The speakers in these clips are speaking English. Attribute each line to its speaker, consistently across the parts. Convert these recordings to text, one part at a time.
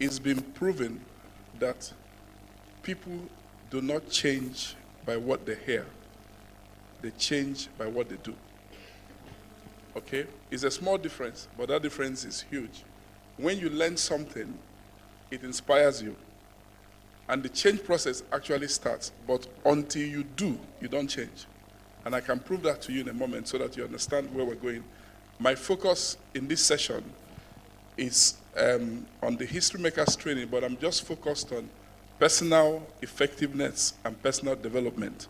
Speaker 1: it's been proven that people do not change by what they hear. They change by what they do. Okay? It's a small difference, but that difference is huge. When you learn something, it inspires you. And the change process actually starts. But until you do, you don't change. And I can prove that to you in a moment so that you understand where we're going. My focus in this session is on the History Makers training, but I'm just focused on personal effectiveness and personal development.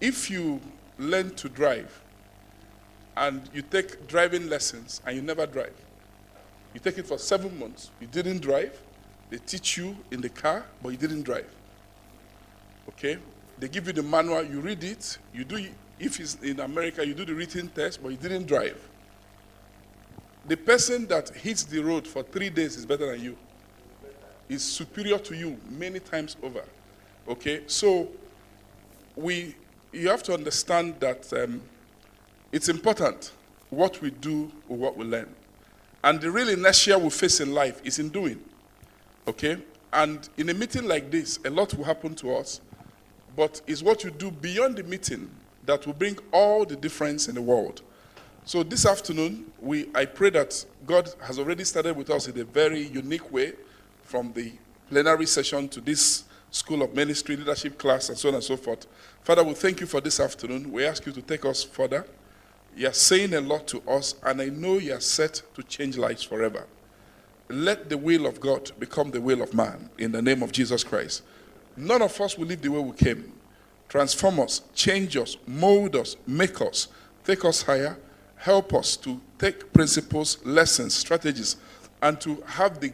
Speaker 1: If you learn to drive and you take driving lessons and you never drive, you take it for 7 months, you didn't drive, they teach you in the car, but you didn't drive. Okay? They give you the manual, you read it, you do, if it's in America, you do the written test, but you didn't drive. The person that hits the road for 3 days is better than you. Is superior to you many times over. Okay? So, you have to understand that it's important what we do or what we learn. And the real inertia we face in life is in doing. Okay? And in a meeting like this, a lot will happen to us. But it's what you do beyond the meeting that will bring all the difference in the world. So this afternoon, I pray that God has already started with us in a very unique way, from the plenary session to this School of Ministry, leadership class, and so on and so forth. Father, we thank you for this afternoon. We ask you to take us further. You are saying a lot to us, and I know you are set to change lives forever. Let the will of God become the will of man, in the name of Jesus Christ. None of us will live the way we came. Transform us, change us, mold us, make us, take us higher, help us to take principles, lessons, strategies, and to have the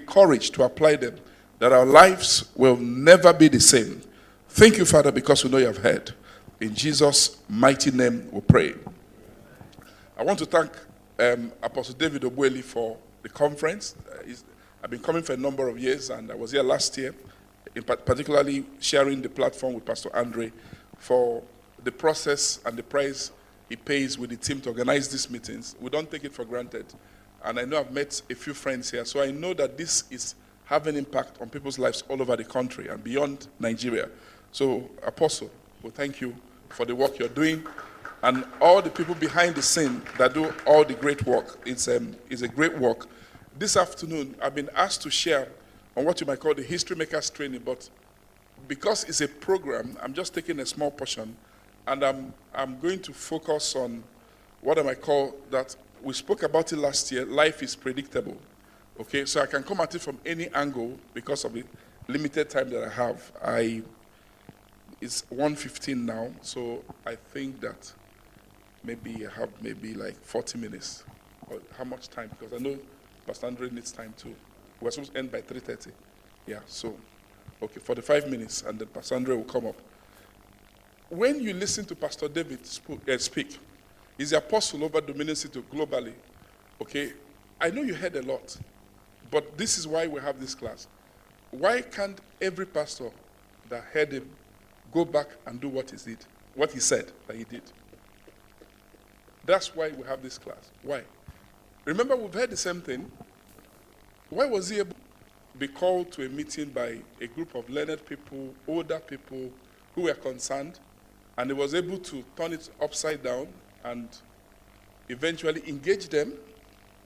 Speaker 1: courage to apply them, that our lives will never be the same. Thank you, Father, because we know you have heard. In Jesus' mighty name we pray. I want to thank Apostle David Ogbueli for the conference. I've been coming for a number of years, and I was here last year, particularly sharing the platform with Pastor Andre for the process and the price he pays with the team to organize these meetings. We don't take it for granted. And I know I've met a few friends here, so I know that this is having impact on people's lives all over the country and beyond Nigeria. So, Apostle, we thank you for the work you're doing, and all the people behind the scene that do all the great work. It's a great work. This afternoon, I've been asked to share on what you might call the History Makers training, but because it's a program, I'm just taking a small portion, and I'm going to focus on what I might call that. We spoke about it last year. Life is predictable. Okay, so I can come at it from any angle because of the limited time that I have. It's 1:15 now, so I think that maybe I have like 40 minutes. Or how much time? Because I know Pastor Andre needs time too. We're supposed to end by 3:30. Yeah, so, okay, 45 minutes, and then Pastor Andre will come up. When you listen to Pastor David speak, he's the apostle over Dominion City globally. Okay, I know you heard a lot, but this is why we have this class. Why can't every pastor that heard him go back and do what he said that he did? That's why we have this class. Why? Remember, we've heard the same thing. Why was he able to be called to a meeting by a group of learned people, older people who were concerned, and he was able to turn it upside down and eventually engage them,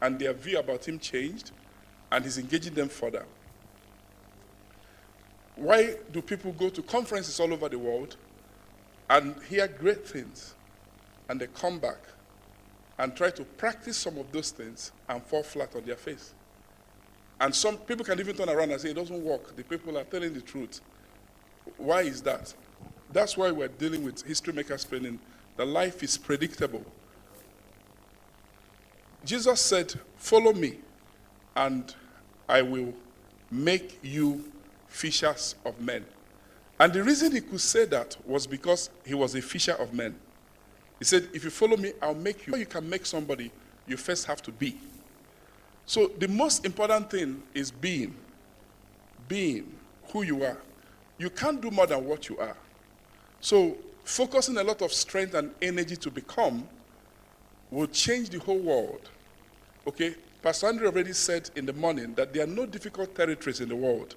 Speaker 1: and their view about him changed, and he's engaging them further? Why do people go to conferences all over the world and hear great things, and they come back and try to practice some of those things and fall flat on their face? And some people can even turn around and say, it doesn't work. The people are telling the truth. Why is that? That's why we're dealing with History Makers training. The life is predictable. Jesus said, follow me, and I will make you fishers of men. And the reason he could say that was because he was a fisher of men. He said, if you follow me, I'll make you. Before you can make somebody, you first have to be. So the most important thing is being who you are. You can't do more than what you are. So focusing a lot of strength and energy to become will change the whole world. Okay? Pastor Andrew already said in the morning that there are no difficult territories in the world.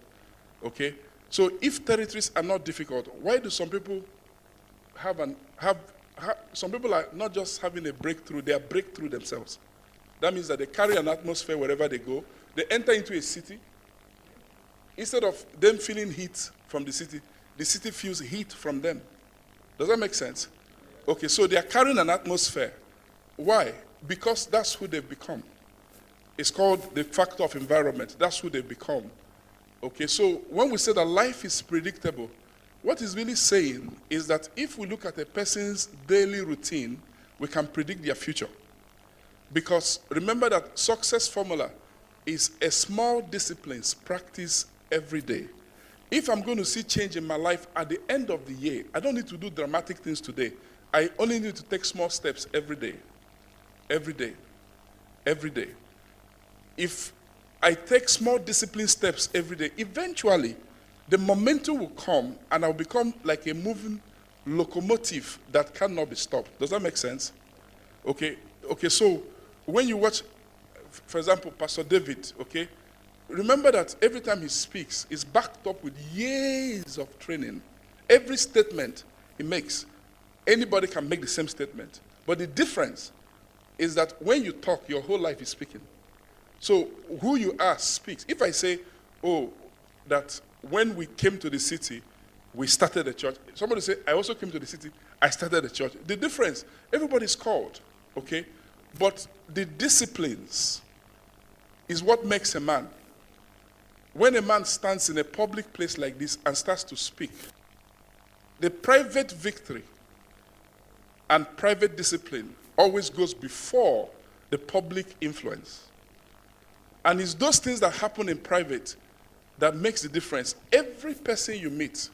Speaker 1: Okay? So if territories are not difficult, why do some people some people are not just having a breakthrough, they are breakthrough themselves. That means that they carry an atmosphere wherever they go. They enter into a city. Instead of them feeling heat from the city feels heat from them. Does that make sense? Okay, so they are carrying an atmosphere. Why? Because that's who they've become. It's called the factor of environment. That's who they've become. Okay, so when we say that life is predictable, what it's really saying is that if we look at a person's daily routine, we can predict their future. Because remember that success formula is a small disciplines practice every day. If I'm going to see change in my life at the end of the year, I don't need to do dramatic things today. I only need to take small steps every day. Every day. Every day. If I take small discipline steps every day, eventually the momentum will come and I'll become like a moving locomotive that cannot be stopped. Does that make sense? Okay, so when you watch, for example, Pastor David, okay, remember that every time he speaks, it's backed up with years of training. Every statement he makes, anybody can make the same statement. But the difference is that when you talk, your whole life is speaking. So who you are speaks. If I say, that when we came to the city, we started a church. Somebody say, I also came to the city, I started a church. The difference, everybody's called, okay? But the disciplines is what makes a man. When a man stands in a public place like this and starts to speak, the private victory and private discipline always goes before the public influence. And it's those things that happen in private that makes the difference. Every person you meet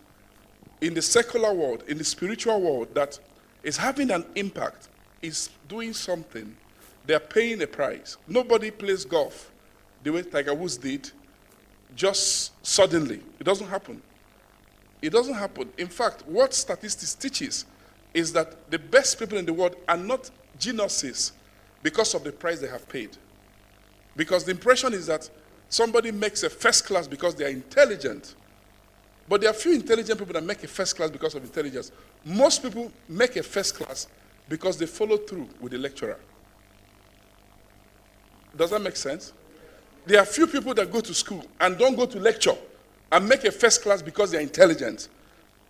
Speaker 1: in the secular world, in the spiritual world, that is having an impact, is doing something, they're paying a price. Nobody plays golf the way Tiger Woods did, just suddenly. It doesn't happen. It doesn't happen. In fact, what statistics teaches is that the best people in the world are not geniuses because of the price they have paid. Because the impression is that somebody makes a first class because they are intelligent. But there are few intelligent people that make a first class because of intelligence. Most people make a first class because they follow through with the lecturer. Does that make sense? There are few people that go to school and don't go to lecture and make a first class because they are intelligent.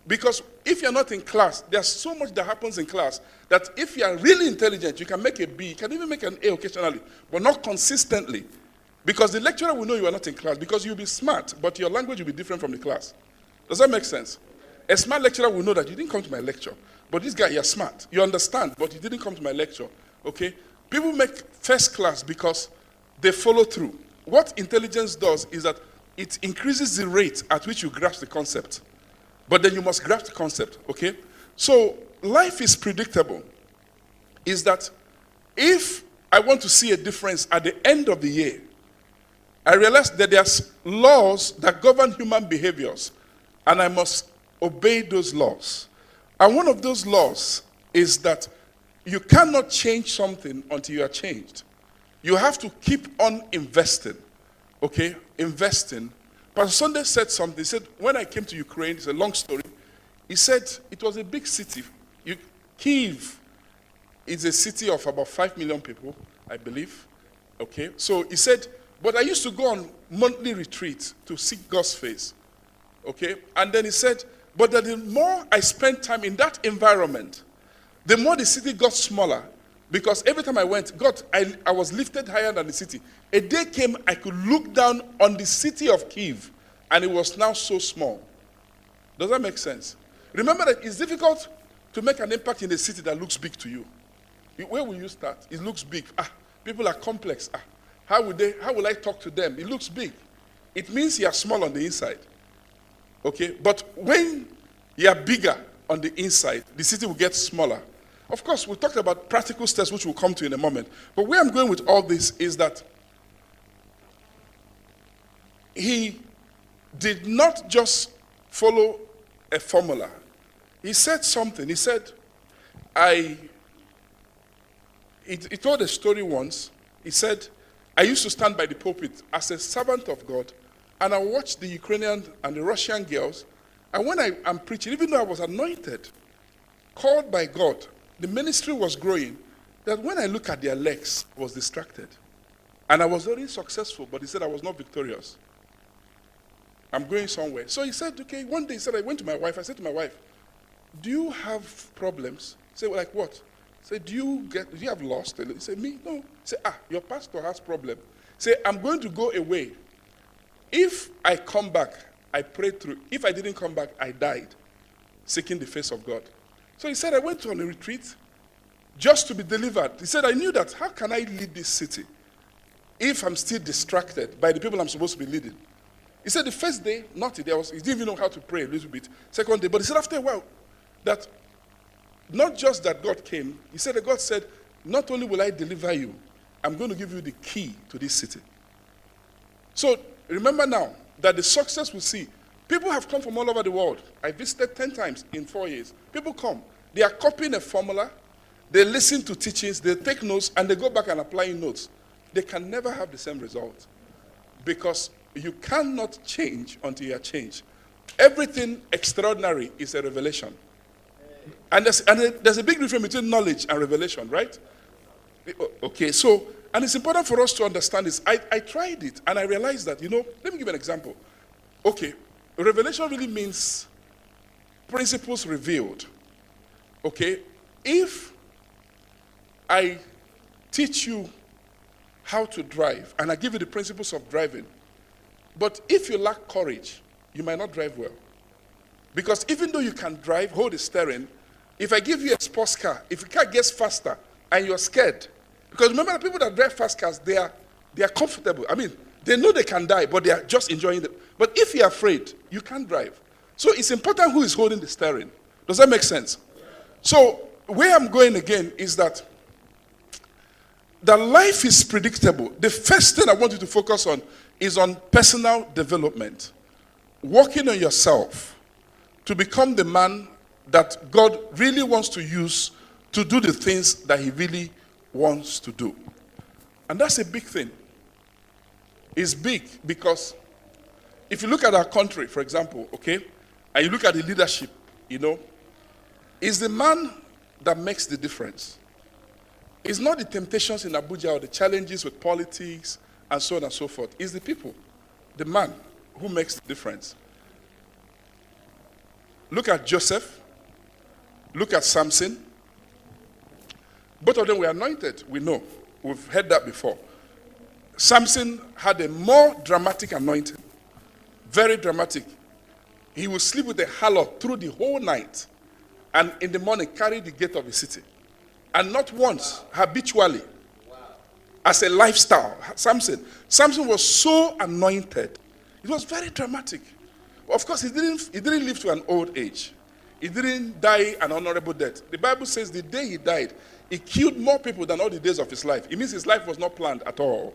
Speaker 1: Because if you're not in class, there's so much that happens in class that if you are really intelligent, you can make a B, you can even make an A occasionally, but not consistently. Because the lecturer will know you are not in class, because you'll be smart, but your language will be different from the class. Does that make sense? A smart lecturer will know that you didn't come to my lecture, but this guy, you're smart. You understand, but you didn't come to my lecture. Okay? People make first class because they follow through. What intelligence does is that it increases the rate at which you grasp the concept. But then you must grasp the concept, okay? So life is predictable. Is that if I want to see a difference at the end of the year, I realize that there's laws that govern human behaviors, and I must obey those laws. And one of those laws is that you cannot change something until you are changed. You have to keep on investing, okay? Investing. Pastor Sunday said something. He said, when I came to Ukraine, it's a long story. He said it was a big city. Kyiv is a city of about 5 million people, I believe. Okay, so he said, but I used to go on monthly retreats to seek God's face. Okay, and then he said, but that the more I spent time in that environment, the more the city got smaller. Because every time I went, I was lifted higher than the city. A day came, I could look down on the city of Kyiv, and it was now so small. Does that make sense? Remember that it's difficult to make an impact in a city that looks big to you. Where will you start? It looks big. People are complex. How will I talk to them? It looks big. It means you are small on the inside. Okay? But when you are bigger on the inside, the city will get smaller. Of course, we talked about practical steps, which we'll come to in a moment. But where I'm going with all this is that he did not just follow a formula. He said something. He said, he told a story once. He said, I used to stand by the pulpit as a servant of God, and I watched the Ukrainian and the Russian girls. And when I'm preaching, even though I was anointed, called by God, the ministry was growing, that when I look at their legs, I was distracted. And I was very successful, but he said I was not victorious. I'm going somewhere. So he said, okay, one day he said, I went to my wife. I said to my wife, do you have problems? He said, well, like what? I said, do you have lost? He said, me? No. He said, your pastor has problem. He said, I'm going to go away. If I come back, I prayed through. If I didn't come back, I died, seeking the face of God. So he said, I went on a retreat just to be delivered. He said, I knew that, how can I lead this city if I'm still distracted by the people I'm supposed to be leading? He said the first day, he didn't even know how to pray a little bit. Second day, but he said after a while, that not just that God came, he said that God said, not only will I deliver you, I'm going to give you the key to this city. So remember now that the success we see, people have come from all over the world. I visited 10 times in 4 years. People come. They are copying a formula. They listen to teachings. They take notes, and they go back and apply notes. They can never have the same result because you cannot change until you are changed. Everything extraordinary is a revelation. And there's a big difference between knowledge and revelation, right? Okay, so, and it's important for us to understand this. I tried it, and I realized that, let me give an example. Okay, revelation really means principles revealed. Okay, if I teach you how to drive, and I give you the principles of driving, but if you lack courage, you might not drive well. Because even though you can drive, hold the steering, if I give you a sports car, if the car gets faster and you're scared, because remember the people that drive fast cars, they are comfortable. I mean, they know they can die, but they are just enjoying it. But if you're afraid, you can't drive. So it's important who is holding the steering. Does that make sense? So where I'm going again is that life is predictable. The first thing I want you to focus on is on personal development. Working on yourself to become the man that God really wants to use to do the things that he really wants to do. And that's a big thing. It's big because if you look at our country, for example, okay, and you look at the leadership, it's the man that makes the difference. It's not the temptations in Abuja or the challenges with politics and so on and so forth. It's the people, the man who makes the difference. Look at Joseph. Look at Samson. Both of them were anointed, we know. We've heard that before. Samson had a more dramatic anointing. Very dramatic. He would sleep with a harlot through the whole night and in the morning carry the gate of the city. And not once, habitually, as a lifestyle. Samson was so anointed. It was very dramatic. Of course, he didn't live to an old age. He didn't die an honorable death. The Bible says the day he died, he killed more people than all the days of his life. It means his life was not planned at all.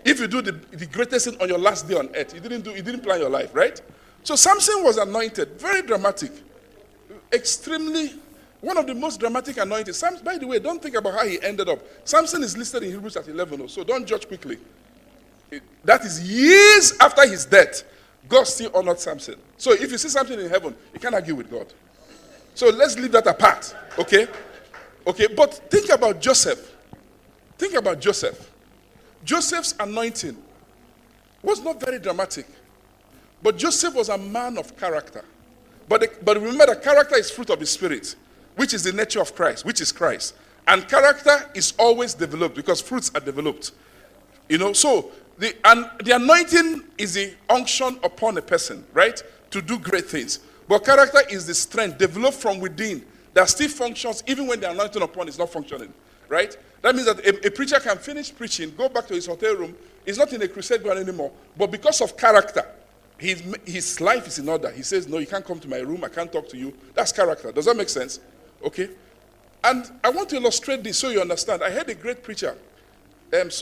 Speaker 1: If you do the greatest thing on your last day on earth, you didn't plan your life, right? So Samson was anointed, very dramatic, extremely, one of the most dramatic anointings. By the way, don't think about how he ended up. Samson is listed in Hebrews at 11, so don't judge quickly. That is years after his death. God still honored Samson. So if you see something in heaven, you can't argue with God. So let's leave that apart, okay? Okay, but think about Joseph. Think about Joseph. Joseph's anointing was not very dramatic. But Joseph was a man of character. But remember that character is fruit of the Spirit, which is the nature of Christ, which is Christ. And character is always developed because fruits are developed. So the anointing is the unction upon a person, right? To do great things. But character is the strength developed from within that still functions even when the anointing upon is not functioning, right? That means that a preacher can finish preaching, go back to his hotel room, he's not in a crusade ground anymore, but because of character, his life is in order. He says, no, you can't come to my room, I can't talk to you. That's character. Does that make sense? Okay? And I want to illustrate this so you understand. I heard a great preacher,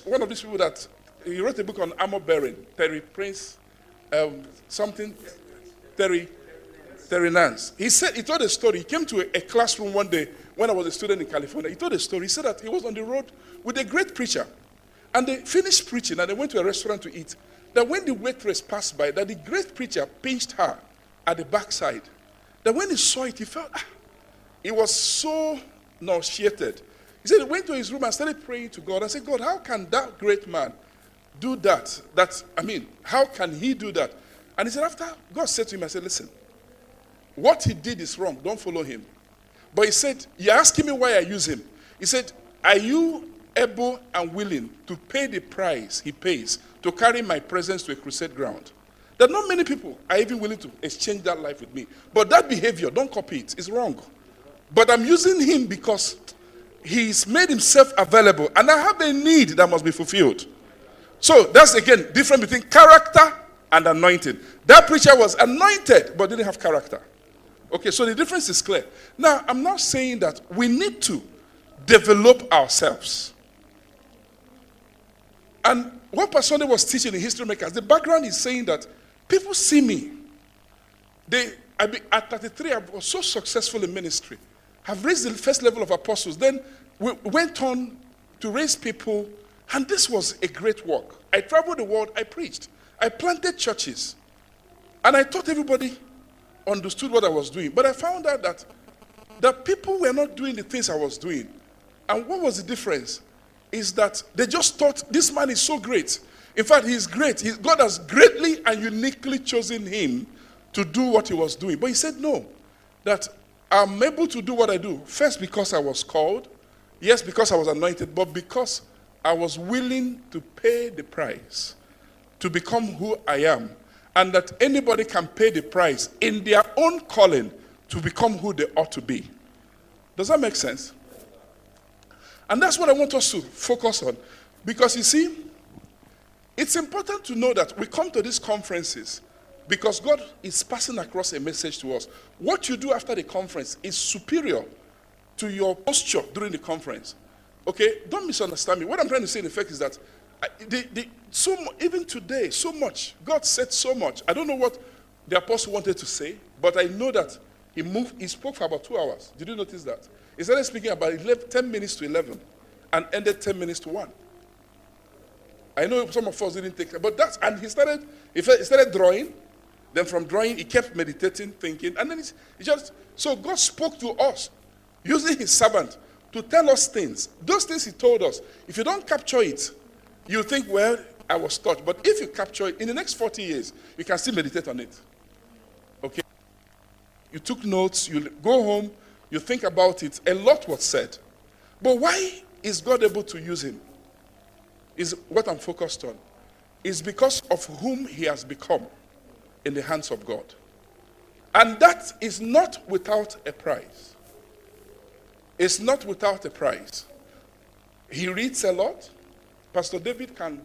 Speaker 1: one of these people that, he wrote a book on armor bearing, Terry Nance. He told a story. He came to a classroom one day when I was a student in California. He told a story. He said that he was on the road with a great preacher. And they finished preaching and they went to a restaurant to eat. That when the waitress passed by, that the great preacher pinched her at the backside. That when he saw it, he felt, he was so nauseated. He said he went to his room and started praying to God. I said, God, how can that great man do that? How can he do that? And he said, after God said to him, I said, listen, what he did is wrong. Don't follow him. But he said, you're asking me why I use him. He said, are you able and willing to pay the price he pays to carry my presence to a crusade ground? That not many people are even willing to exchange that life with me. But that behavior, don't copy it. It's wrong. But I'm using him because he's made himself available. And I have a need that must be fulfilled. So that's, again, difference between character and anointing. That preacher was anointed but didn't have character. Okay, so the difference is clear. Now, I'm not saying that we need to develop ourselves. And what Pastor Sunday was teaching in History Makers, the background is saying that people see me. At 33, I was so successful in ministry. I've raised the first level of apostles. Then we went on to raise people, and this was a great work. I traveled the world, I preached. I planted churches. And I thought everybody understood what I was doing. But I found out that people were not doing the things I was doing. And what was the difference? Is that they just thought, this man is so great. In fact, he's great. God has greatly and uniquely chosen him to do what he was doing. But he said, no, that I'm able to do what I do. First, because I was called. Yes, because I was anointed. But because I was willing to pay the price to become who I am. And that anybody can pay the price in their own calling to become who they ought to be. Does that make sense? And that's what I want us to focus on. Because you see, it's important to know that we come to these conferences because God is passing across a message to us. What you do after the conference is superior to your posture during the conference. Okay? Don't misunderstand me. What I'm trying to say in effect is that even today, so much. God said so much. I don't know what the apostle wanted to say, but I know that he spoke for about 2 hours. Did you notice that? He started speaking about 10 minutes to 11 and ended 10 minutes to 1. I know some of us didn't take that, but and he started drawing. Then from drawing, he kept meditating, thinking, and then so God spoke to us using his servant to tell us things. Those things he told us, if you don't capture it, you think, well, I was touched. But if you capture it, in the next 40 years, you can still meditate on it. Okay? You took notes, you go home, you think about it. A lot was said. But why is God able to use him? Is what I'm focused on. Is because of whom he has become in the hands of God. And that is not without a price. It's not without a price. He reads a lot. Pastor David can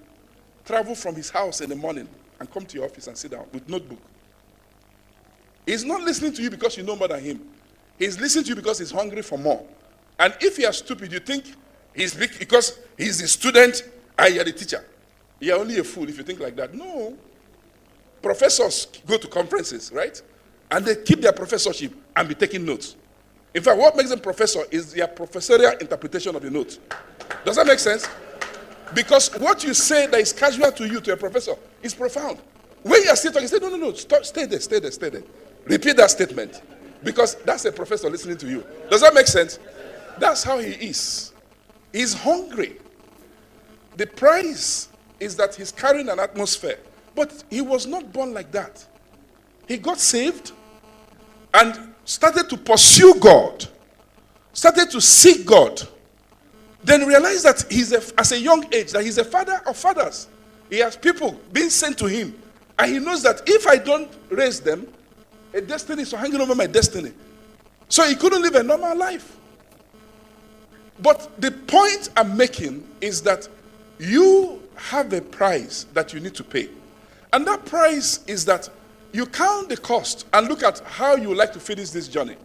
Speaker 1: travel from his house in the morning and come to your office and sit down with notebook. He's not listening to you because you know more than him. He's listening to you because he's hungry for more. And if you are stupid, you think he's big because he's the student and you're the teacher. You're only a fool if you think like that. No. Professors go to conferences, right? And they keep their professorship and be taking notes. In fact, what makes them professor is their professorial interpretation of the notes. Does that make sense? Because what you say that is casual to you, to a professor, is profound. When you are still talking, say, no, stay there. Repeat that statement. Because that's a professor listening to you. Does that make sense? That's how he is. He's hungry. The price is that he's carrying an atmosphere. But he was not born like that. He got saved and started to pursue God. Started to seek God. Then realized that as a young age, that he's a father of fathers. He has people being sent to him. And he knows that if I don't raise them, a destiny is hanging over my destiny. So he couldn't live a normal life. But the point I'm making is that you have a price that you need to pay. And that price is that you count the cost and look at how you would like to finish this journey.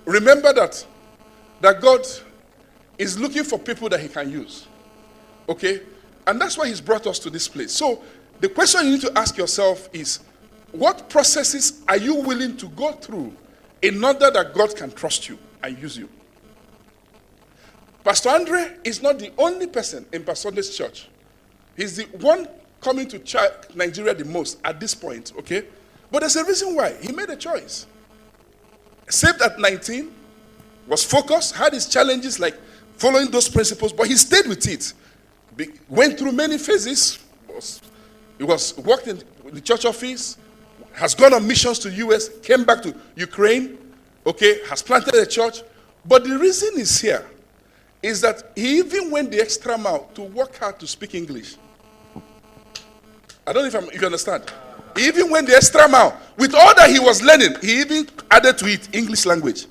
Speaker 1: Remember that God is looking for people that he can use. Okay? And that's why he's brought us to this place. So the question you need to ask yourself is, what processes are you willing to go through in order that God can trust you and use you? Pastor Andre is not the only person in Pastor Andre's church. He's the one coming to Nigeria the most at this point, okay? But there's a reason why. He made a choice. Saved at 19, was focused, had his challenges like following those principles, but he stayed with it. Went through many phases. He worked in the church office, has gone on missions to US, came back to Ukraine, okay, has planted a church. But the reason he's here is that he even went the extra mile to work hard to speak English. I don't know if you understand. He even went the extra mile. With all that he was learning, he even added to it English language.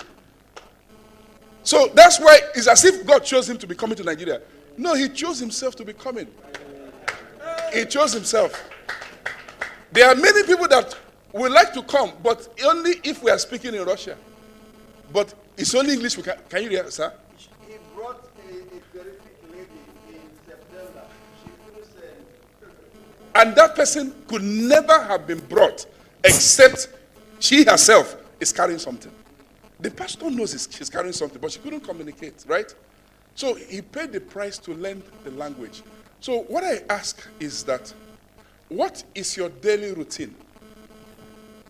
Speaker 1: So that's why it's as if God chose him to be coming to Nigeria. No, he chose himself to be coming. He chose himself. There are many people that would like to come, but only if we are speaking in Russia. But it's only English we can you hear, sir?
Speaker 2: He brought a terrific lady in September. She couldn't say anything.
Speaker 1: And that person could never have been brought except she herself is carrying something. The pastor knows she's carrying something, but she couldn't communicate, right? So he paid the price to learn the language. So what I ask is that, what is your daily routine?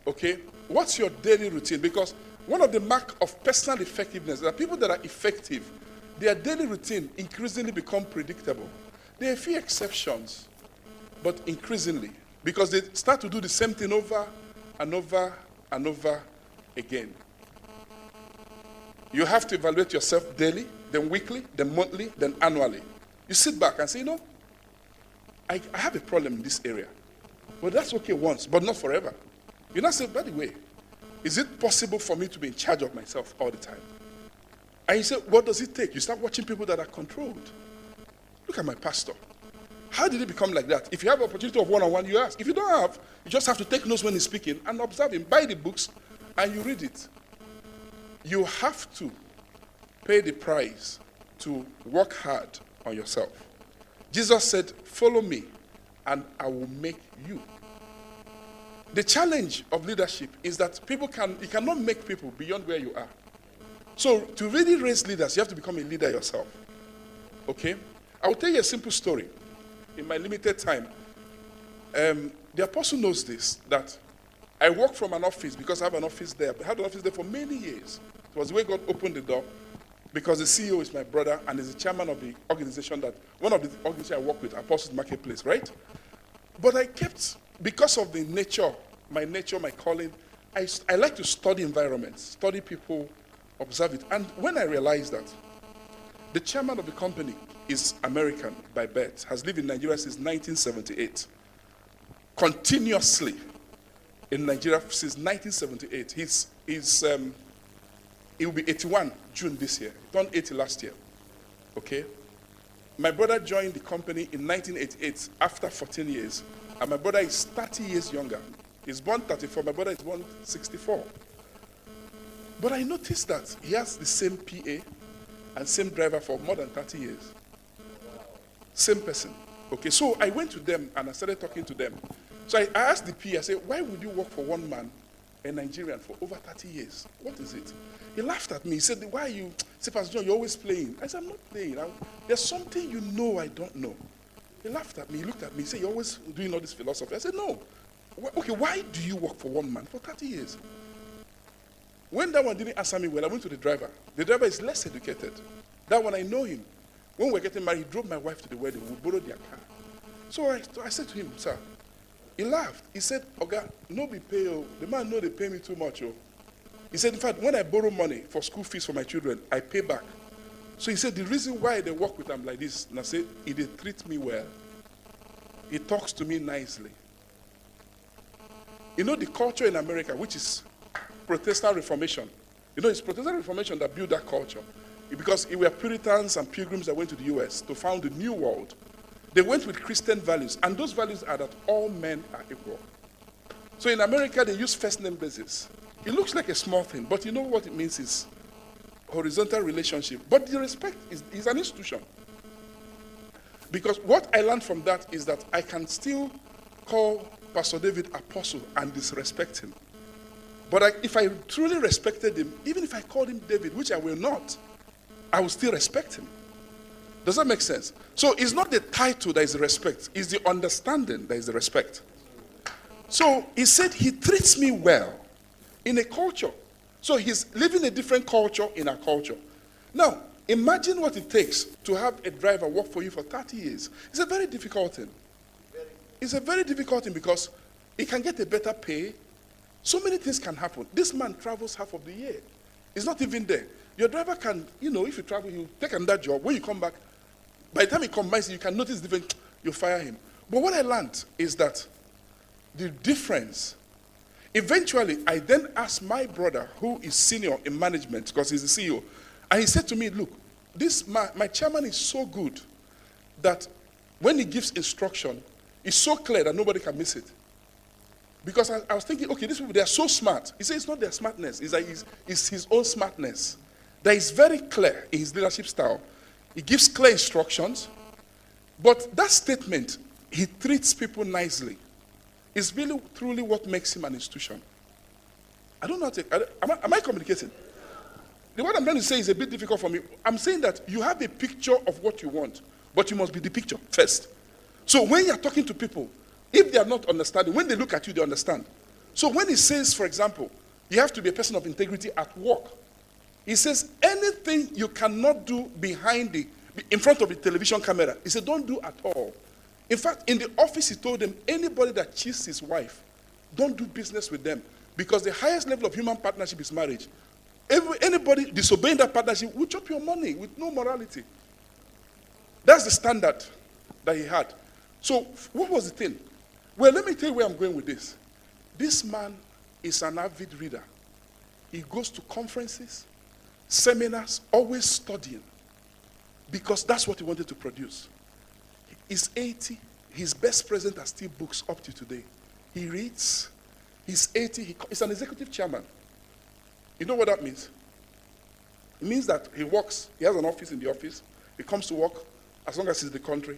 Speaker 1: Okay? What's your daily routine? Because one of the marks of personal effectiveness, there are people that are effective, their daily routine increasingly become predictable. There are a few exceptions, but increasingly, because they start to do the same thing over and over and over again. You have to evaluate yourself daily, then weekly, then monthly, then annually. You sit back and say, I have a problem in this area. But that's okay once, but not forever. You now say, by the way, is it possible for me to be in charge of myself all the time? And you say, what does it take? You start watching people that are controlled. Look at my pastor. How did he become like that? If you have an opportunity of one-on-one, you ask. If you don't have, you just have to take notes when he's speaking and observe him. Buy the books and you read it. You have to pay the price to work hard on yourself. Jesus said, follow me and I will make you. The challenge of leadership is that you cannot make people beyond where you are. So to really raise leaders, you have to become a leader yourself. Okay? I will tell you a simple story. In my limited time, the apostle knows this, that I work from an office because I have an office there. I had an office there for many years. It was the way God opened the door, because the CEO is my brother and is the chairman of the organization one of the organizations I work with, Apostles Marketplace, right? But I kept, because of the nature, my calling, I like to study environments, study people, observe it. And when I realized that the chairman of the company is American by birth, has lived in Nigeria since 1978, continuously in Nigeria since 1978. He will be 81 June this year. He turned 80 last year. Okay? My brother joined the company in 1988 after 14 years. And my brother is 30 years younger. He's born 34. My brother is born 64. But I noticed that he has the same PA and same driver for more than 30 years. Same person. Okay, so I went to them and I started talking to them. So I asked the PA, I said, why would you work for one man, a Nigerian, for over 30 years? What is it? He laughed at me. He said, why are you? He said, Pastor John, you're always playing. I said, I'm not playing. There's something you know I don't know. He laughed at me. He looked at me. He said, you're always doing all this philosophy. I said, no. Okay, why do you work for one man for 30 years? When that one didn't answer me well, I went to the driver. The driver is less educated. That one, I know him. When we were getting married, he drove my wife to the wedding. We borrowed their car. So I said to him, sir, he laughed. He said, Oga, no be pay, oh. The man know they pay me too much. Oh. He said, in fact, when I borrow money for school fees for my children, I pay back. So he said, the reason why they work with them like this, and I said, he they treat me well. He talks to me nicely. You know the culture in America, which is Protestant Reformation. You know, it's Protestant Reformation that built that culture. Because it were Puritans and Pilgrims that went to the U.S. to found the New World. They went with Christian values, and those values are that all men are equal. So in America, they use first name basis. It looks like a small thing, but you know what it means is horizontal relationship. But the respect is an institution. Because what I learned from that is that I can still call Pastor David apostle and disrespect him. But if I truly respected him, even if I called him David, which I will not, I will still respect him. Does that make sense? So it's not the title that is the respect, it's the understanding that is the respect. So he said he treats me well in a culture. So he's living a different culture in our culture. Now, imagine what it takes to have a driver work for you for 30 years. It's a very difficult thing. It's a very difficult thing because he can get a better pay. So many things can happen. This man travels half of the year. He's not even there. Your driver can, if you travel, he'll take another job. When you come back, by the time he combines, you can notice different, you fire him. But what I learned is that the difference, eventually, I then asked my brother, who is senior in management, because he's the CEO, and he said to me, look, this man, my chairman is so good that when he gives instruction, it's so clear that nobody can miss it. Because I was thinking, okay, these people, they are so smart. He said it's not their smartness, it's his own smartness. That is very clear in his leadership style. He gives clear instructions, but that statement, he treats people nicely, is really, truly what makes him an institution. I don't know how to, am I communicating? What I'm trying to say is a bit difficult for me. I'm saying that you have a picture of what you want, but you must be the picture first. So when you're talking to people, if they are not understanding, when they look at you, they understand. So when he says, for example, you have to be a person of integrity at work, he says anything you cannot do in front of the television camera, he said don't do at all. In fact, in the office, he told them, anybody that cheats his wife, don't do business with them. Because the highest level of human partnership is marriage. Anybody disobeying that partnership will chop your money with no morality. That's the standard that he had. So what was the thing? Well, let me tell you where I'm going with this. This man is an avid reader. He goes to conferences, seminars, always studying. Because that's what he wanted to produce. He's 80. His best present are still books up to today. He reads. He's 80. He's an executive chairman. You know what that means? It means that he works. He has an office in the office. He comes to work as long as he's in the country.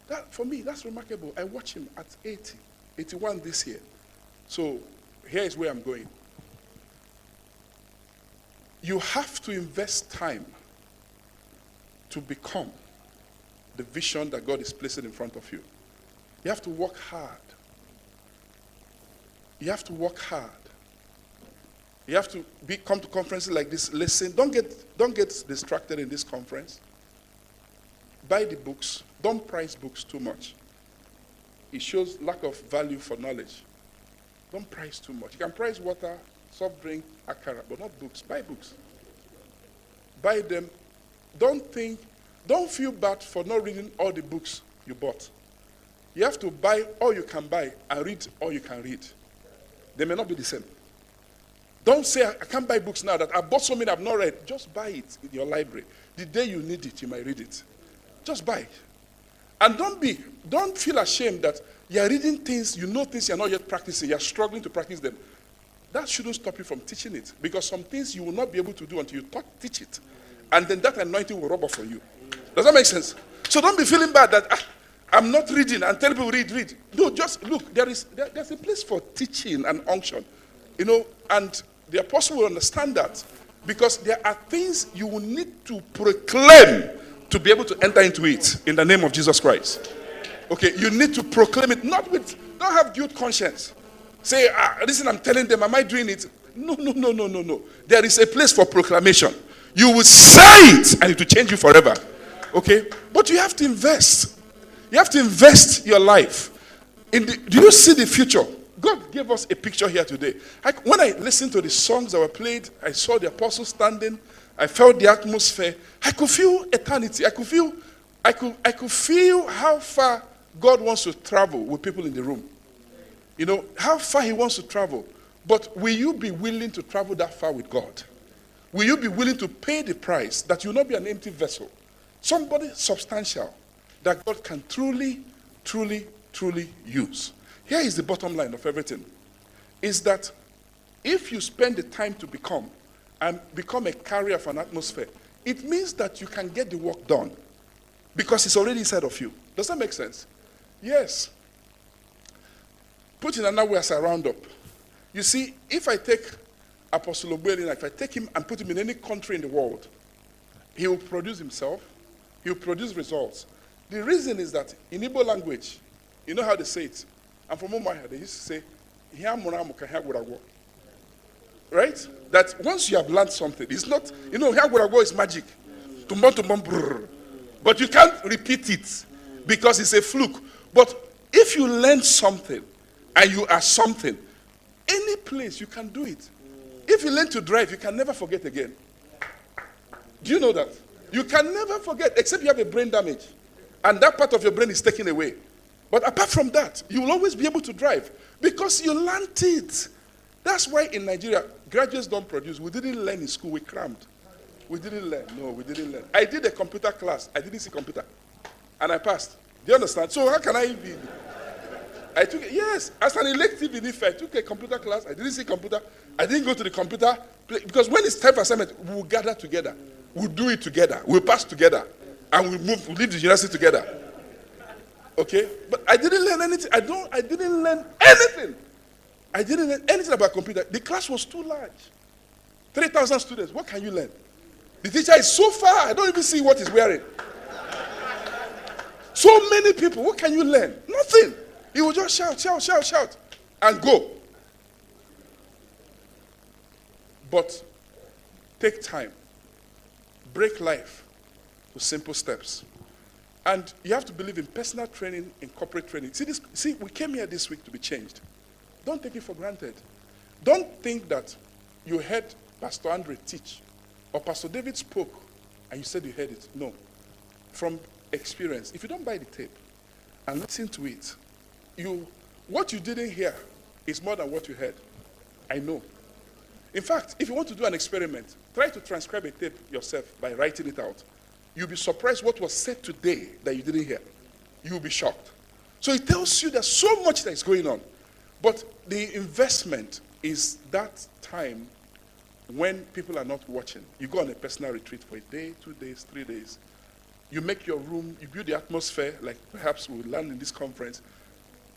Speaker 1: That, for me, that's remarkable. I watch him at 80, 81 this year. So here is where I'm going. You have to invest time to become the vision that God is placing in front of you. You have to work hard. You have to work hard. You have to come to conferences like this. Listen, don't get distracted in this conference. Buy the books. Don't price books too much. It shows lack of value for knowledge. Don't price too much. You can price water, soft drink, akara, but not books. Buy books. Buy them. Don't feel bad for not reading all the books you bought. You have to buy all you can buy and read all you can read. They may not be the same. Don't say, I can't buy books now that I bought so many I've not read. Just buy it in your library. The day you need it, you might read it. Just buy it. And don't feel ashamed that you're reading things, you know things you're not yet practicing, you're struggling to practice them. That shouldn't stop you from teaching it. Because some things you will not be able to do until you teach it. And then that anointing will rub off on you. Does that make sense? So don't be feeling bad that I'm not reading and tell people read. No, just look, there's a place for teaching and unction. And the apostle will understand that. Because there are things you will need to proclaim to be able to enter into it in the name of Jesus Christ. Okay, you need to proclaim it, don't have guilt conscience. Say, listen, I'm telling them, am I doing it? No. There is a place for proclamation. You will say it and it will change you forever. Okay? But you have to invest. You have to invest your life. Do you see the future? God gave us a picture here today. When I listened to the songs that were played, I saw the apostles standing. I felt the atmosphere. I could feel eternity. I could feel how far God wants to travel with people in the room. How far he wants to travel. But will you be willing to travel that far with God? Will you be willing to pay the price that you will not be an empty vessel? Somebody substantial that God can truly, truly, truly use. Here is the bottom line of everything. Is that if you spend the time to become a carrier of an atmosphere, it means that you can get the work done. Because it's already inside of you. Does that make sense? Yes. Put in another way as a roundup. You see, if I take Apostle Ogbueli, if I take him and put him in any country in the world, he will produce himself, He'll produce results. The reason is that in Igbo language, you know how they say it. I'm from Umuahia, they used to say, "Hia mura muka hia gwarago." Right? That once you have learned something, it's not, hia gwarago is magic. Tumbon, brrr. But you can't repeat it because it's a fluke. But if you learn something and you are something, any place you can do it. If you learn to drive, you can never forget again. Do you know that? You can never forget, except you have a brain damage. And that part of your brain is taken away. But apart from that, you will always be able to drive because you learned it. That's why in Nigeria, graduates don't produce. We didn't learn in school, we crammed. We didn't learn. No, we didn't learn. I did a computer class. I didn't see computer. And I passed. Do you understand? So how can I be? I took it, yes, as an elective in Ife, I took a computer class. I didn't see computer. I didn't go to the computer. Because when it's time for assignment, we'll gather together. We'll do it together. We'll pass together. And we'll leave the university together. Okay? But I didn't learn anything. I didn't learn anything. I didn't learn anything about computer. The class was too large. 3,000 students. What can you learn? The teacher is so far, I don't even see what he's wearing. So many people, what can you learn? Nothing. He will just shout, and go. But take time. Break life with simple steps. And you have to believe in personal training, in corporate training. See, we came here this week to be changed. Don't take it for granted. Don't think that you heard Pastor Andre teach or Pastor David spoke and you said you heard it. No. From experience, if you don't buy the tape and listen to it, what you didn't hear is more than what you heard. I know. In fact, if you want to do an experiment, try to transcribe a tape yourself by writing it out. You'll be surprised what was said today that you didn't hear. You'll be shocked. So it tells you there's so much that is going on. But the investment is that time when people are not watching. You go on a personal retreat for a day, 2 days, 3 days. You make your room, you build the atmosphere, like perhaps we'll learn in this conference,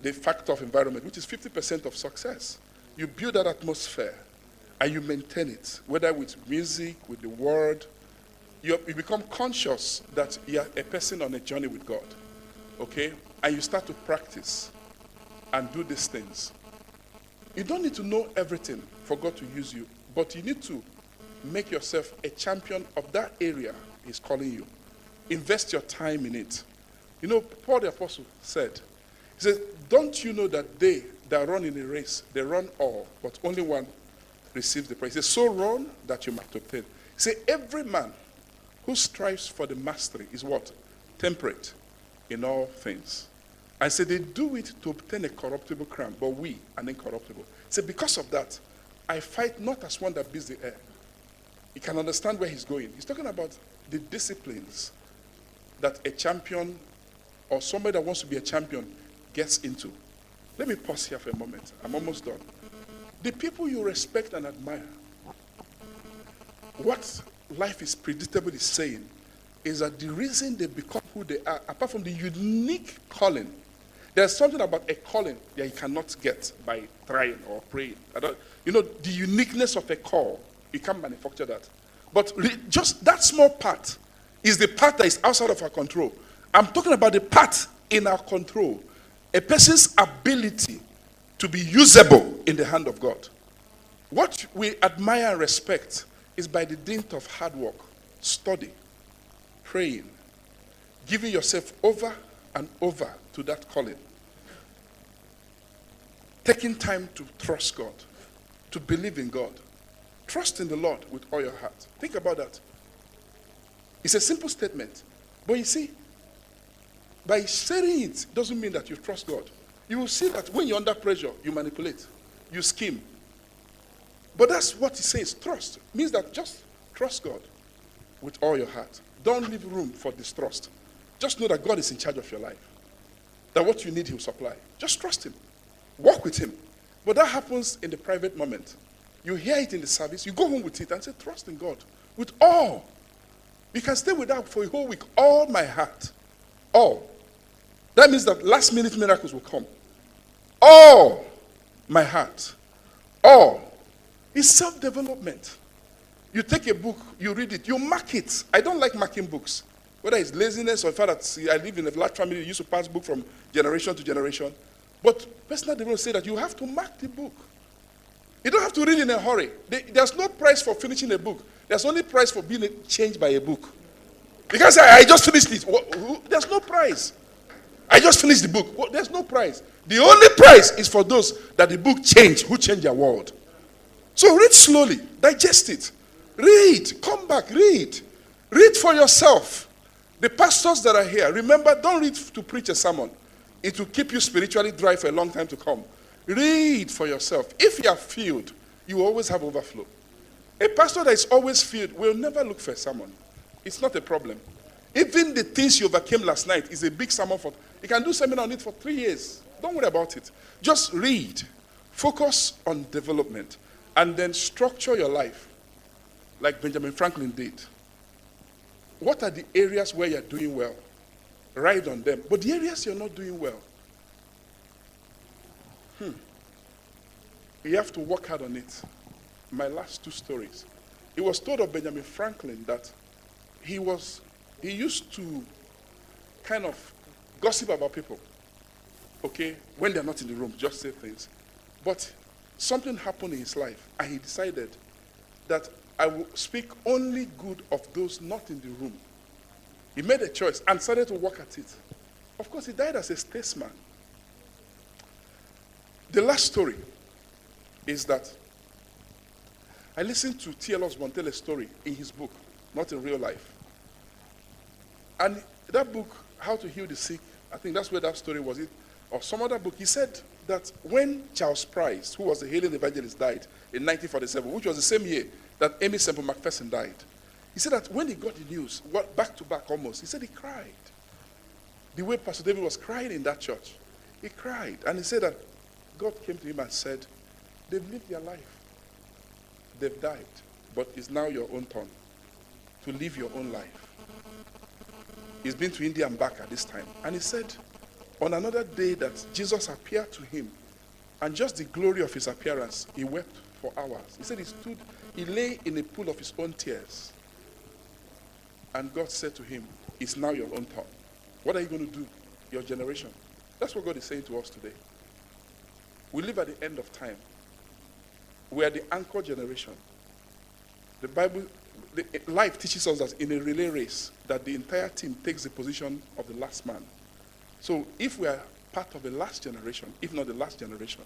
Speaker 1: the factor of environment, which is 50% of success. You build that atmosphere and you maintain it, whether with music, with the word. You become conscious that you're a person on a journey with God, okay? And you start to practice and do these things. You don't need to know everything for God to use you, but you need to make yourself a champion of that area He's calling you. Invest your time in it. You know, Paul the Apostle said, he said, don't you know that they that run in a race, they run all, but only one receives the prize. He said, so run that you might obtain. He said, every man who strives for the mastery is what? Temperate in all things. I said, they do it to obtain a corruptible crown, but we an incorruptible. He said, because of that, I fight not as one that beats the air. You can understand where he's going. He's talking about the disciplines that a champion or somebody that wants to be a champion gets into. Let me pause here for a moment. I'm almost done. The people you respect and admire, what life is predictably saying is that the reason they become who they are, apart from the unique calling, there's something about a calling that you cannot get by trying or praying. The uniqueness of a call, you can't manufacture that. But just that small part is the part that is outside of our control. I'm talking about the part in our control. A person's ability to be usable in the hand of God. What we admire and respect is by the dint of hard work, study, praying, giving yourself over and over to that calling. Taking time to trust God, to believe in God. Trust in the Lord with all your heart. Think about that. It's a simple statement. But you see, by saying it doesn't mean that you trust God. You will see that when you're under pressure, you manipulate, you scheme. But that's what he says, trust. It means that just trust God with all your heart. Don't leave room for distrust. Just know that God is in charge of your life. That what you need, He'll supply. Just trust Him. Walk with Him. But that happens in the private moment. You hear it in the service, you go home with it and say, trust in God with all. You can stay with that for a whole week. All my heart. All. That means that last minute miracles will come. All my heart. All. It's self-development. You take a book, you read it, you mark it. I don't like marking books. Whether it's laziness or the fact that see, I live in a large family, you used to pass book from generation to generation. But personal development say that you have to mark the book. You don't have to read in a hurry. There's no price for finishing a book. There's only price for being changed by a book. You can't say, I just finished it. There's no price. I just finished the book. Well, there's no price. The only price is for those that the book changed, who changed their world. So read slowly. Digest it. Read. Come back. Read. Read for yourself. The pastors that are here, remember, don't read to preach a sermon. It will keep you spiritually dry for a long time to come. Read for yourself. If you are filled, you will always have overflow. A pastor that is always filled will never look for a sermon. It's not a problem. Even the things you overcame last night is a big sermon for. You can do seminar on it for 3 years. Don't worry about it. Just read. Focus on development. And then structure your life like Benjamin Franklin did. What are the areas where you're doing well? Ride on them. But the areas you're not doing well, you have to work hard on it. My last 2 stories. It was told of Benjamin Franklin that he used to kind of gossip about people. Okay? When they're not in the room, just say things. But something happened in his life, and he decided that I will speak only good of those not in the room. He made a choice and started to work at it. Of course, he died as a statesman. The last story is that I listened to T.L. Osborne tell a story in his book, not in real life. And that book, How to Heal the Sick, I think that's where that story was, or some other book. He said that when Charles Price, who was the healing evangelist, died in 1947, which was the same year that Amy Semple McPherson died, he said that when he got the news, back to back almost, he said he cried. The way Pastor David was crying in that church, he cried. And he said that God came to him and said, they've lived their life. They've died. But it's now your own turn to live your own life. He's been to India and back at this time. And he said, on another day that Jesus appeared to him, and just the glory of his appearance, he wept for hours. He said he lay in a pool of his own tears. And God said to him, it's now your own turn. What are you going to do? Your generation. That's what God is saying to us today. We live at the end of time. We are the anchor generation. The Bible, life teaches us that in a relay race, that the entire team takes the position of the last man. So if we are part of the last generation, if not the last generation,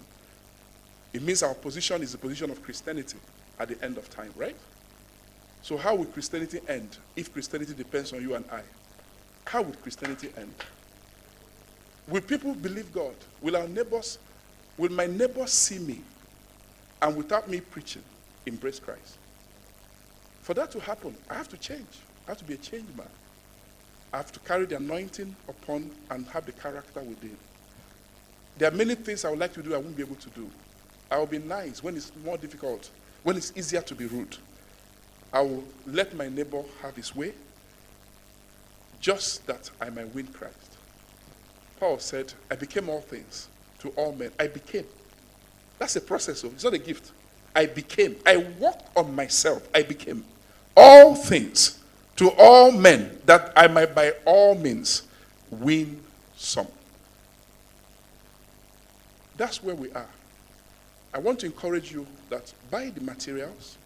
Speaker 1: it means our position is the position of Christianity at the end of time, right? So how will Christianity end if Christianity depends on you and I? How would Christianity end? Will people believe God? Will my neighbors see me and without me preaching, embrace Christ? For that to happen, I have to change. I have to be a changed man. I have to carry the anointing upon and have the character within. There are many things I would like to do I won't be able to do. I will be nice when it's more difficult, when it's easier to be rude. I will let my neighbor have his way, just that I might win Christ. Paul said, I became all things to all men. I became. That's a process. It's not a gift. I became. I worked on myself. I became all things to all men, that I might by all means win some. That's where we are. I want to encourage you that buy the materials.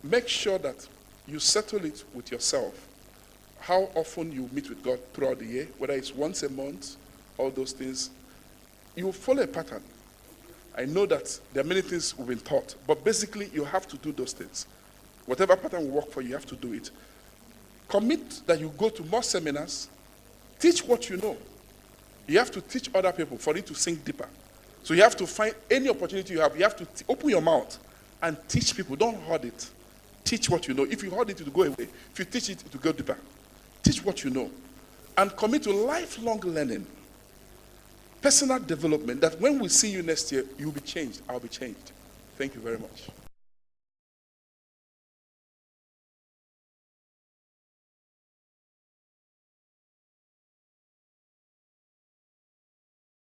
Speaker 1: Make sure that you settle it with yourself. How often you meet with God throughout the year, whether it's once a month, all those things. You will follow a pattern. I know that there are many things we've been taught, but basically you have to do those things. Whatever pattern will work for you, you have to do it. Commit that you go to more seminars. Teach what you know. You have to teach other people for it to sink deeper. So you have to find any opportunity you have. You have to open your mouth and teach people. Don't hoard it. Teach what you know. If you hoard it, it will go away. If you teach it, it will go deeper. Teach what you know. And commit to lifelong learning. Personal development, that when we see you next year, you'll be changed. I'll be changed. Thank you very much.